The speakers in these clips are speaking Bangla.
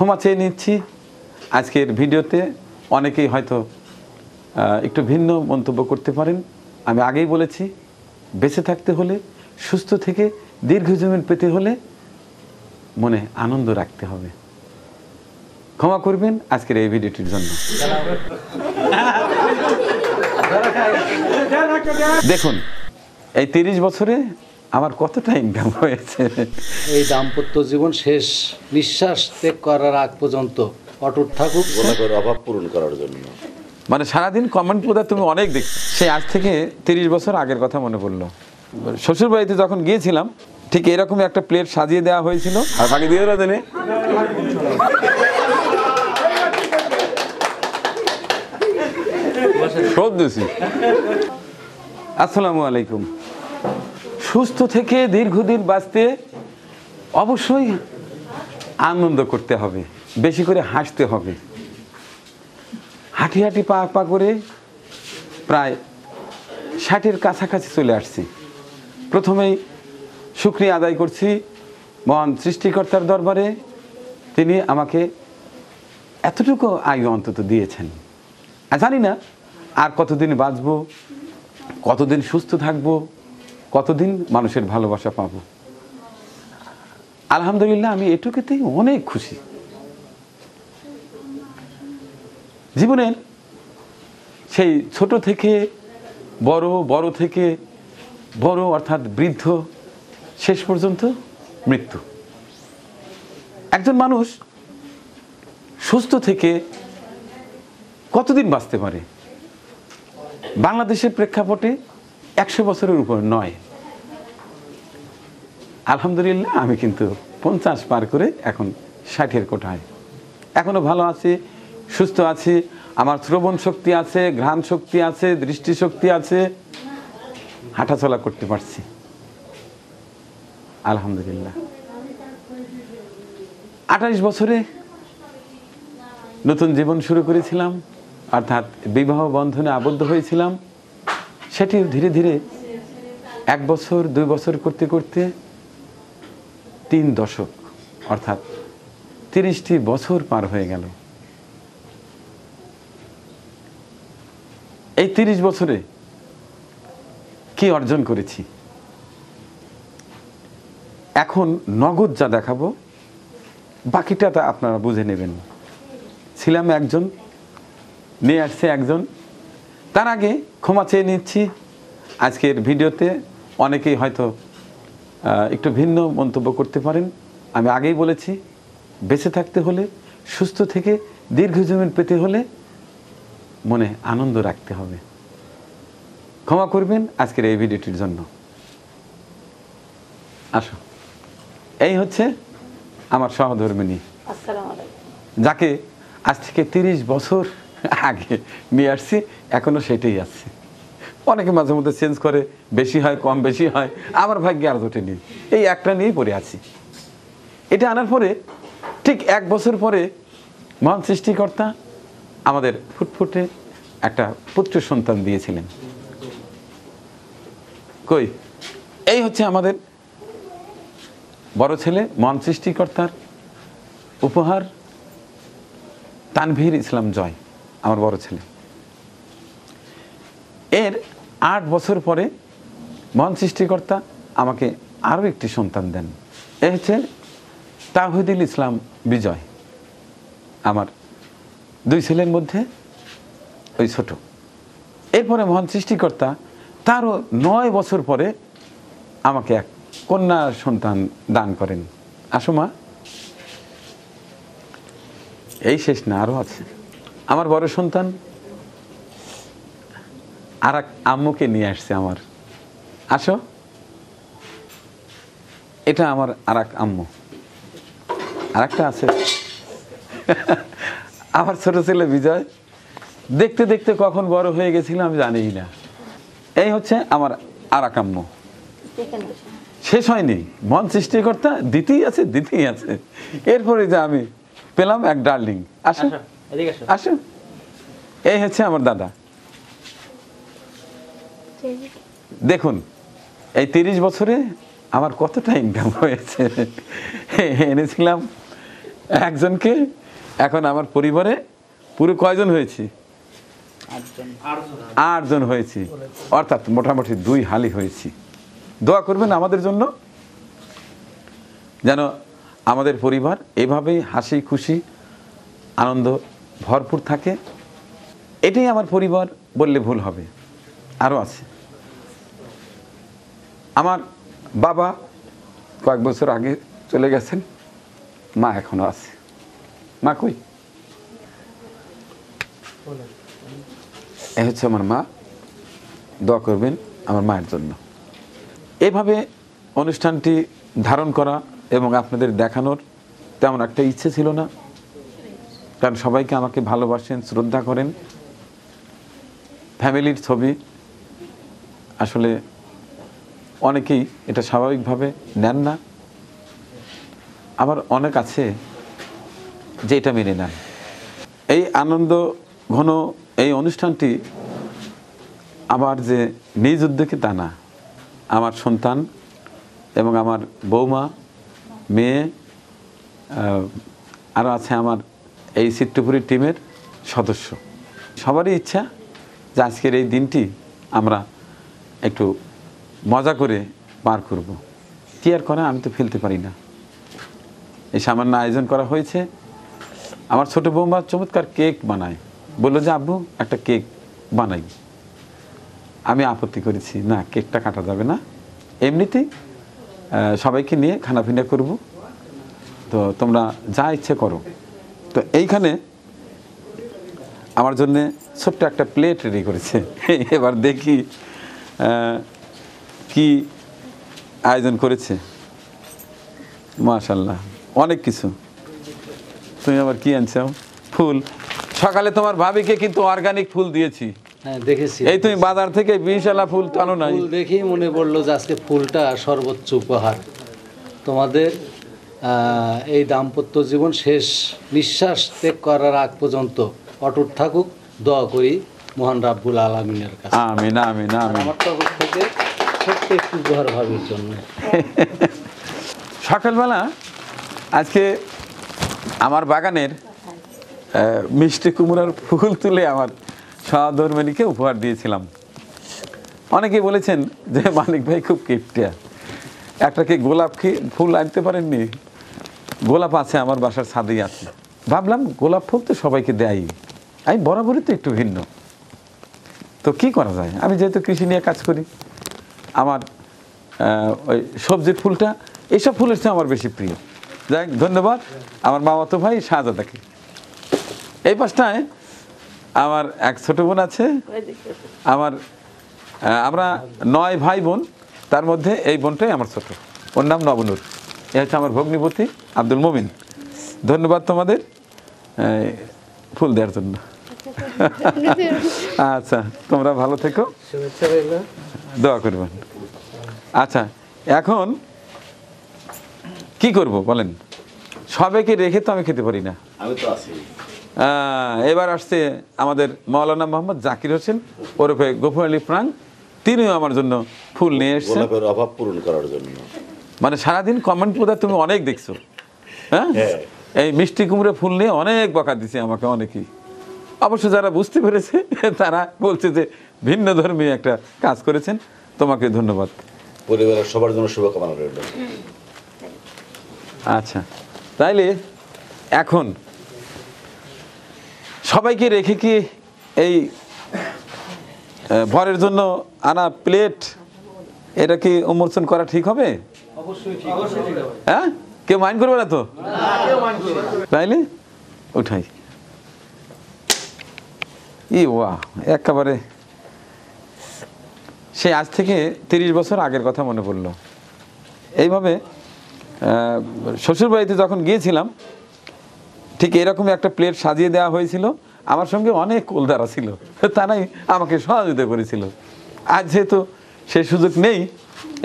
ক্ষমা চেয়ে নিচ্ছি। আজকের ভিডিওতে অনেকেই হয়তো একটু ভিন্ন মন্তব্য করতে পারেন। আমি আগেই বলেছি, বেঁচে থাকতে হলে, সুস্থ থেকে দীর্ঘজীবন পেতে হলে মনে আনন্দ রাখতে হবে। ক্ষমা করবেন আজকের এই ভিডিওটির জন্য। দেখুন, এই 30 বছরে আমার কতটা ইনকাম হয়েছে। এই দাম্পত্য জীবন শেষ নিঃশ্বাস ত্যাগ করার আগ পর্যন্ত অটুট থাকুক, গোলাপের অভাব পূরণ করার জন্য। মানে সারাদিন কমেন্ট বোধহয় তুমি অনেক দেখছো। সেই আজ থেকে 30 বছর আগের কথা মনে পড়লো। শ্বশুর বাড়িতে যখন গিয়েছিলাম, ঠিক এরকম একটা প্লেট সাজিয়ে দেওয়া হয়েছিল। আর বাকি দিয়ে দেনে আসসালামু আলাইকুম। সুস্থ থেকে দীর্ঘদিন বাঁচতে অবশ্যই আনন্দ করতে হবে, বেশি করে হাসতে হবে। হাঁটি হাঁটি পা পা করে প্রায় 60-এর কাছাকাছি চলে আসছি। প্রথমেই শুকরিয়া আদায় করছি মহান সৃষ্টিকর্তার দরবারে। তিনি আমাকে এতটুকু আয়ু অন্তত দিয়েছেন। জানি না আর কতদিন বাঁচব, কতদিন সুস্থ থাকব, কতদিন মানুষের ভালোবাসা পাবো। আলহামদুলিল্লাহ, আমি এটুকুতেই অনেক খুশি। জীবনের সেই ছোট থেকে বড়, বড় থেকে বড় অর্থাৎ বৃদ্ধ, শেষ পর্যন্ত মৃত্যু। একজন মানুষ সুস্থ থেকে কতদিন বাঁচতে পারে? বাংলাদেশের প্রেক্ষাপটে 100 বছরের উপর নয়। আলহামদুলিল্লাহ, আমি কিন্তু 50 পার করে এখন 60-এর কোঠায়। এখনো ভালো আছি, সুস্থ আছি। আমার শ্রবণ শক্তি আছে, ঘ্রাণ শক্তি আছে, দৃষ্টিশক্তি আছে, হাঁটাচলা করতে পারছি আলহামদুলিল্লাহ। 28 বছরে নতুন জীবন শুরু করেছিলাম, অর্থাৎ বিবাহ বন্ধনে আবদ্ধ হয়েছিলাম। সেটি ধীরে ধীরে 1 বছর 2 বছর করতে করতে 3 দশক অর্থাৎ 30টি বছর পার হয়ে গেল। এই 30 বছরে কি অর্জন করেছি, এখন নগদ যা দেখাবো, বাকিটা তা আপনারা বুঝে নেবেন। ছিলাম একজন, নিয়ে আসছে একজন। তার আগে ক্ষমা চেয়ে নিচ্ছি। আজকের ভিডিওতে অনেকেই হয়তো একটু ভিন্ন মন্তব্য করতে পারেন। আমি আগেই বলেছি, বেঁচে থাকতে হলে, সুস্থ থেকে দীর্ঘজীবন পেতে হলে মনে আনন্দ রাখতে হবে। ক্ষমা করবেন আজকের এই ভিডিওটির জন্য। আসো, এই হচ্ছে আমার সহধর্মিণী, যাকে আজ থেকে 30 বছর আগে নিয়ে আসছি, এখনো সেটাই আছে। অনেকে মাঝে মধ্যে চেঞ্জ করে, বেশি হয়, কম বেশি হয়, আমার ভাগ্যে আর দুটো নেই, এই একটা নিয়েই পড়ে আছি। এটা আনার পরে ঠিক 1 বছর পরে মহান সৃষ্টিকর্তা আমাদের ফুটফুটে একটা পুত্র সন্তান দিয়েছিলেন। কই, এই হচ্ছে আমাদের বড় ছেলে, মহান সৃষ্টিকর্তার উপহার, তানভীর ইসলাম জয়, আমার বড় ছেলে। এর 8 বছর পরে মহান সৃষ্টিকর্তা আমাকে আরও একটি সন্তান দেন। এ হচ্ছে তাওহিদুল ইসলাম বিজয়, আমার 2 ছেলের মধ্যে ওই ছোট। এরপরে মহান সৃষ্টিকর্তা তারও 9 বছর পরে আমাকে এক কন্যা সন্তান দান করেন। আসো মা, এই শেষ না, আরও আছে। আমার বড় সন্তান আর এক আম্মুকে নিয়ে আসছে আমার। আসো, এটা আমার আর এক আম্মু। আর একটা আছে আমার ছোট ছেলে বিজয়। দেখতে দেখতে কখন বড় হয়ে গেছিল আমি জানিই না। এই হচ্ছে আমার আর এক আম্মু। শেষ হয়নি, মন সৃষ্টিকর্তা দিতেই আছে, দিতেই আছে। এরপরে যে আমি পেলাম এক ডার্লিং। আসো আসো, এই হচ্ছে আমার দাদা। দেখুন, এই 30 বছরে আমার কতটা ইনকাম হয়েছে। এনেছিলাম একজনকে। এখন আমার পরিবারে পুরো কয়জন হয়েছি? 8 জন হয়েছি, অর্থাৎ মোটামুটি 2 হালি হয়েছি। দোয়া করবেন আমাদের জন্য, যেন আমাদের পরিবার এভাবেই হাসি খুশি আনন্দ ভরপুর থাকে। এটাই আমার পরিবার বললে ভুল হবে। আরও আছে, আমার বাবা কয়েক বছর আগে চলে গেছেন, মা এখনো আছে। মা কই? এ হচ্ছে আমার মা। দোয়া করবেন আমার মায়ের জন্য। এভাবে অনুষ্ঠানটি ধারণ করা এবং আপনাদের দেখানোর তেমন একটা ইচ্ছে ছিল না, কারণ সবাইকে আমাকে ভালোবাসেন, শ্রদ্ধা করেন। ফ্যামিলির ছবি আসলে অনেকেই এটা স্বাভাবিকভাবে নেন না, আবার অনেক আছে যে এটা মেনে নেয়। এই আনন্দ ঘন এই অনুষ্ঠানটি আমার যে নিজ উদ্যোগে তা না, আমার সন্তান এবং আমার বৌমা, মেয়ে, আরও আছে আমার এই চিত্রপুরী টিমের সদস্য, সবারই ইচ্ছা যে আজকের এই দিনটি আমরা একটু মজা করে পার করব। কি আর করা, আমি তো ফেলতে পারি না। এই সামান্য আয়োজন করা হয়েছে। আমার ছোট বৌমা চমৎকার কেক বানায়, বললো যে আব্বু একটা কেক বানাই। আমি আপত্তি করেছি, না কেকটা কাটা যাবে না, এমনিতেই সবাইকে নিয়ে খানাপিনা করব, তো তোমরা যা ইচ্ছে করো। তো এইখানে আমার জন্যে ছোট্ট একটা প্লেট রেডি করেছে। এবার দেখি কি আয়োজন করেছে। মাশাআল্লাহ, অনেক কিছু। তুমি আবার কি আনছো? ফুল। সকালে তোমার ভাবিকে কিন্তু অর্গানিক ফুল দিয়েছি। হ্যাঁ দেখেছি। এই তুমি বাজার থেকে 20 ফুল টানো নাই? ফুল দেখেই মনে পড়লো যে আজকে ফুলটা সর্বোচ্চ উপহার তোমাদের। এই দাম্পত্য জীবন শেষ নিঃশ্বাস ত্যাগ করার আগ পর্যন্ত অটুট থাকুক, দোয়া করি মহান রাব্বুল আলামিনের কাছে। আমিন আমিন আমিন। আমার তরফ থেকে ছোট্ট একটু উপহার ভাবির জন্য। সকালবেলা আজকে আমার বাগানের মিষ্টি কুমড়ার ফুল তুলে আমার সহধর্মিণীকে উপহার দিয়েছিলাম। অনেকে বলেছেন যে মানিক ভাই খুব কিপটা, একটা কি গোলাপ ফুল আনতে পারেননি? গোলাপ আছে আমার বাসার ছাদেই আছে। ভাবলাম গোলাপ ফুল তো সবাইকে দেয়, আমি বরাবরই তো একটু ভিন্ন, তো কি করা যায়। আমি যেহেতু কৃষি নিয়ে কাজ করি, আমার ওই সবজির ফুলটা, এইসব ফুলের চেয়ে আমার বেশি প্রিয়। যাই হোক, ধন্যবাদ আমার মামাতো ভাই শাহজাদাকে। এই পাশটায় আমার এক ছোট বোন আছে। আমরা 9 ভাই বোন, তার মধ্যে এই বোনটাই আমার ছোট, ওর নাম নবনুর। এ হচ্ছে আমার ভগ্নিপতি আব্দুল মমিন। ধন্যবাদ তোমাদের ফুল দেওয়ার জন্য। আচ্ছা, তোমরা ভালো থেকো, শুভেচ্ছা রইল, দোয়া করবেন। আচ্ছা, এখন কি করব বলেন? সবাইকে রেখে তো আমি খেতে পারি না। আমি তো আছি। এবার আসছে আমাদের মাওলানা মোহাম্মদ জাকির হোসেন ওরফে গফুর আলী প্রাং, তিনিও আমার জন্য ফুল নিয়ে এসেছেন। গোলাপের অভাব পূরণ করার জন্য। মানে সারাদিন কমেন্ট বোধহয় তুমি অনেক দেখছো। হ্যাঁ, এই মিষ্টি কুমড়ে ফুল নিয়ে অনেক বকা দিছে আমাকে অনেকেই। অবশ্য যারা বুঝতে পেরেছে তারা বলছে যে ভিন্ন ধর্মী একটা কাজ করেছেন। তোমাকে ধন্যবাদ। পরিবারের সবার জন্য শুভকামনা রইল। আচ্ছা, তাইলে এখন সবাইকে রেখে কি এই ভরের জন্য আনা প্লেট এটা কি উন্মোচন করা ঠিক হবে? হ্যাঁ, কেউ মাইন্ড করবে না তো? তাইলে উঠাই। ওয়া, একেবারে সে আজ থেকে 30 বছর আগের কথা মনে পড়লো। এইভাবে শ্বশুরবাড়িতে যখন গিয়েছিলাম ঠিক এরকমই একটা প্লেট সাজিয়ে দেওয়া হয়েছিল। আমার সঙ্গে অনেক কুলদারা ছিল, তারাই আমাকে সহযোগিতা করেছিল। আজ যেহেতু সেই সুযোগ নেই,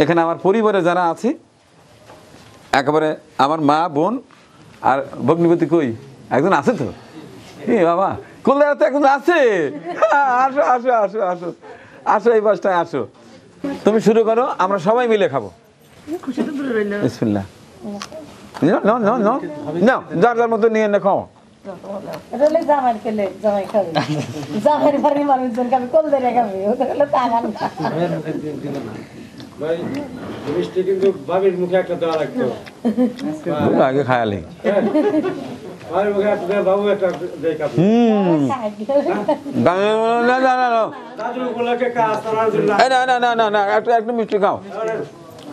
এখানে আমার পরিবারে যারা আছে একেবারে আমার মা, বোন আর ভগ্নিপতি কই একজন আছে তো? বাবা, কুলদারা তো একজন আছে। আসো আসো আসো আসো আসো, এই বাসটায় আসো। তুমি শুরু করো, আমরা সবাই মিলে খাবো। বিসমিল্লাহ। যার যার মতো নিয়ে নে খাও। এটা হলে জামাই খেলে জামাই খাবে জামাই বাড়ির মানুষজন খাবে কোল ধরে খাবে ওটা হলো তাগান ভাই মিষ্টি কিন্তু বাবির মুখে একটা দেওয়া লাগতো আগে খায়ালি। বাবির মুখে একটা দেয়, বাবু একটা দেয় কাপড়। দাদুর উপলক্ষে কাজ করার জন্য না একটু মিষ্টি খাও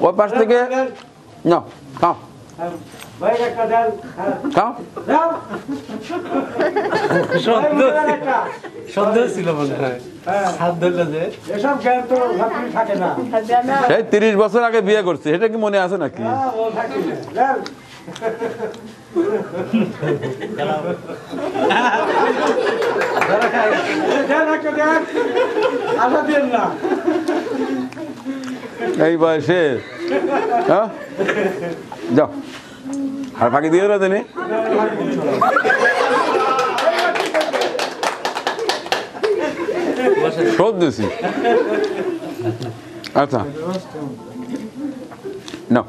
ওই পাশ থেকে না খাও ভাই একটা দেন, খাও। দাও। সন্দেহ ভাই, একটা। সন্দেহ ছিল মনে হয় হাত ধরলে যে এসব জ্ঞান তো ভাবি থাকে না। এই 30 বছর আগে বিয়ে করছে, এটা কি মনে আছে নাকি? ও থাকে না। দেন। দেন একটা দেন। আশা দিন না। এই বয়সে হ্যাঁ যাও আর ফাঁকি দিয়ে না তিনি শোধ দিছি। আচ্ছা না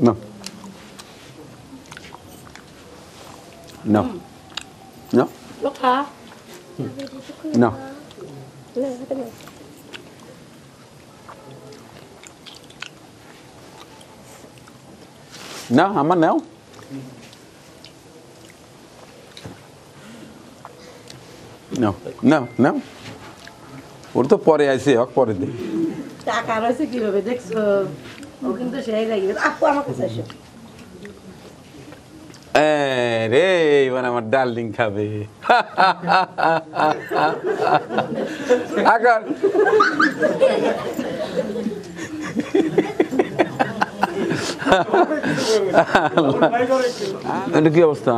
না না না Loka. না না আমার নাও নাও নাও নাও ওর তো পরে আইসে হোক পরে দিই টাকা রয়েছে কিভাবে দেখছো ও কিন্তু সেই লাগবে আপু আমার কাছে এসো রে এবার আমার ডার্লিং খাবে আকার এটা কি অবস্থা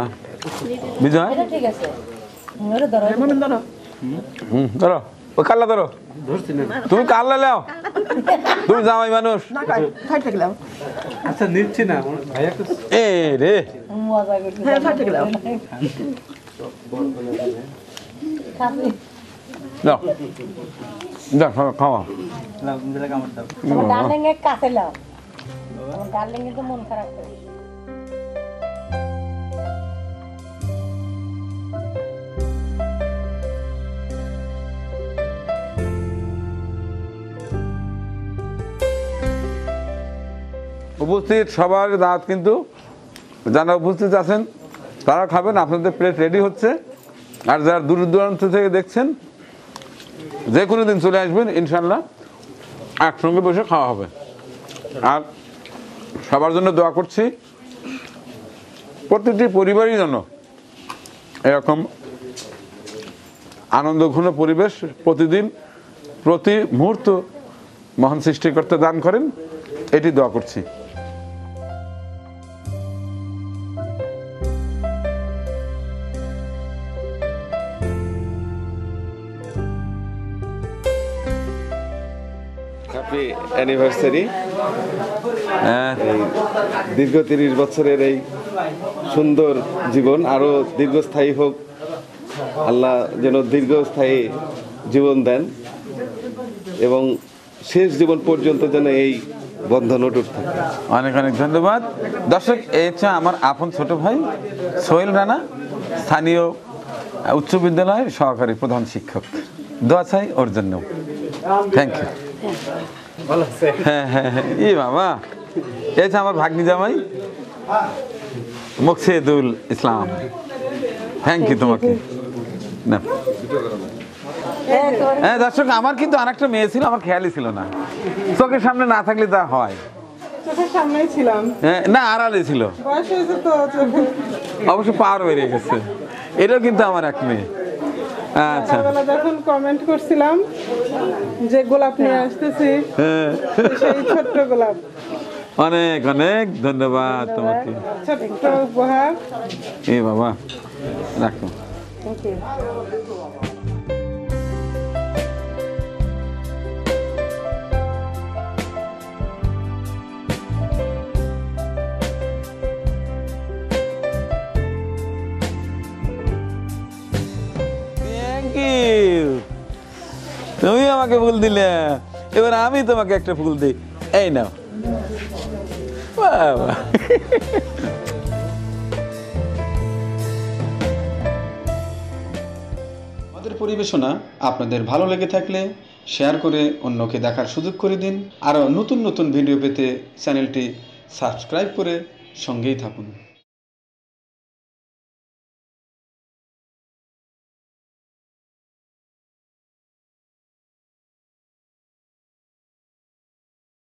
বিজয়? এটা ঠিক আছে ওরে ধরো ধরো ওই কাল্লা ধরো তুমি কাল্লা লাও তুমি জামাই মানুষ আচ্ছা নিচ্ছি না ভাইয়া তো এ রে মজা করতে হ্যাঁ ফাটে গেলাম খাবি যাও যাও খাওয়া তোমার ডার্লিং এর কাছে লাও তোমার ডার্লিং এর তো মন খারাপ করে উপস্থিত সবার দাঁত কিন্তু যারা উপস্থিত আছেন তারা খাবেন, আপনাদের প্লেট রেডি হচ্ছে। আর যারা দূর দূরান্ত থেকে দেখছেন যে কোনো দিন চলে আসবেন, ইনশাল্লাহ একসঙ্গে বসে খাওয়া হবে। আর সবার জন্য দোয়া করছি, প্রতিটি পরিবারই যেন এরকম আনন্দঘন পরিবেশ প্রতিদিন প্রতি মুহূর্ত মহান সৃষ্টিকর্তা দান করেন, এটি দোয়া করছি। Happy anniversary. দীর্ঘ 30 বছরের এই সুন্দর জীবন আরো দীর্ঘস্থায়ী হোক, আল্লাহ যেন দীর্ঘস্থায়ী জীবন দেন এবং শেষ জীবন পর্যন্ত যেন এই বন্ধন অটুট থাকে। অনেক অনেক ধন্যবাদ। দর্শক, এই হচ্ছে আমার আপন ছোট ভাই সোহেল রানা, স্থানীয় উচ্চ বিদ্যালয়ের সহকারী প্রধান শিক্ষক। দোয়া চাই ওর জন্য। Thank you. হ্যাঁ হ্যাঁ হ্যাঁ ই বাবা, এই হচ্ছে আমার ভাগ্নি জামাই মুকসেদুল ইসলাম। থ্যাংক ইউ তোমাকে। না হ্যাঁ দর্শক, আমার কিন্তু আরেকটা মেয়ে ছিল, আমার খেয়ালই ছিল না। চোখের সামনে না থাকলে তা হয়। চোখের সামনেই ছিলাম, না আড়ালে ছিল, বয়স হয়েছে তো চোখে। অবশ্য পার বেরিয়ে গেছে। এটাও কিন্তু আমার এক মেয়ে। আচ্ছা, সকালবেলা যখন কমেন্ট করছিলাম যে গোলাপ নিয়ে আসতেছি, সেই ছোট্ট গোলাপ। অনেক অনেক ধন্যবাদ তোমাকে। ছোট্ট উপহার। এ বাবা রাখো। Thank you. Thank you. তুমি আমাকে ফুল দিলে, এবার আমি তোমাকে একটা ফুল দিই। এই নাও। আমাদের পরিবেশনা আপনাদের ভালো লেগে থাকলে শেয়ার করে অন্যকে দেখার সুযোগ করে দিন। আরও নতুন নতুন ভিডিও পেতে চ্যানেলটি সাবস্ক্রাইব করে সঙ্গেই থাকুন।